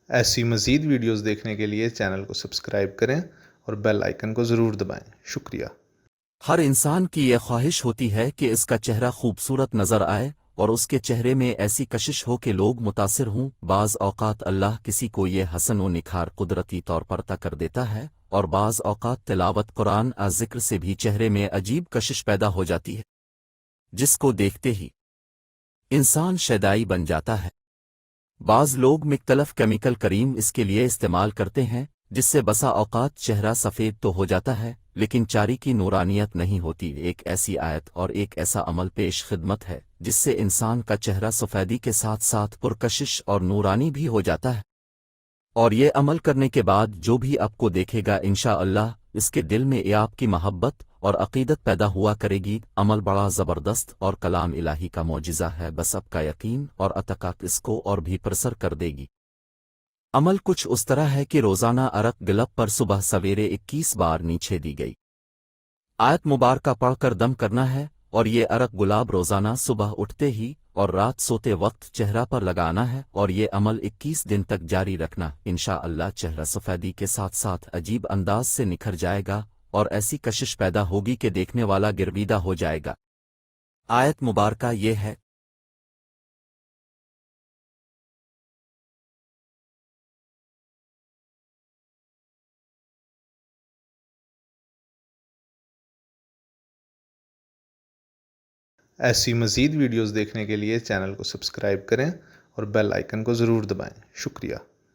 ایسی مزید ویڈیوز دیکھنے کے لیے چینل کو سبسکرائب کریں اور بیل آئیکن کو ضرور دبائیں۔ شکریہ۔ ہر انسان کی یہ خواہش ہوتی ہے کہ اس کا چہرہ خوبصورت نظر آئے اور اس کے چہرے میں ایسی کشش ہو کہ لوگ متاثر ہوں۔ بعض اوقات اللہ کسی کو یہ حسن و نکھار قدرتی طور پر عطا کر دیتا ہے، اور بعض اوقات تلاوت قرآن ذکر سے بھی چہرے میں عجیب کشش پیدا ہو جاتی ہے، جس کو دیکھتے ہی انسان شیدائی بن جاتا ہے۔ بعض لوگ مختلف کیمیکل کریم اس کے لیے استعمال کرتے ہیں، جس سے بسا اوقات چہرہ سفید تو ہو جاتا ہے لیکن چاری کی نورانیت نہیں ہوتی۔ ایک ایسی آیت اور ایک ایسا عمل پیش خدمت ہے جس سے انسان کا چہرہ سفیدی کے ساتھ ساتھ پرکشش اور نورانی بھی ہو جاتا ہے، اور یہ عمل کرنے کے بعد جو بھی آپ کو دیکھے گا انشاءاللہ اس کے دل میں یہ آپ کی محبت اور عقیدت پیدا ہوا کرے گی۔ عمل بڑا زبردست اور کلام الہی کا معجزہ ہے، بس اب کا یقین اور عتقات اس کو اور بھی پرسر کر دے گی۔ عمل کچھ اس طرح ہے کہ روزانہ عرق گلب پر صبح سویرے 21 بار نیچے دی گئی آیت مبارکہ پڑھ کر دم کرنا ہے، اور یہ عرق گلاب روزانہ صبح اٹھتے ہی اور رات سوتے وقت چہرہ پر لگانا ہے، اور یہ عمل 21 دن تک جاری رکھنا۔ انشاءاللہ چہرہ سفیدی کے ساتھ ساتھ عجیب انداز سے نکھر جائے گا اور ایسی کشش پیدا ہوگی کہ دیکھنے والا گرویدہ ہو جائے گا۔ آیت مبارکہ یہ ہے: ایسی مزید ویڈیوز دیکھنے کے لیے چینل کو سبسکرائب کریں اور بیل آئیکن کو ضرور دبائیں۔ شکریہ۔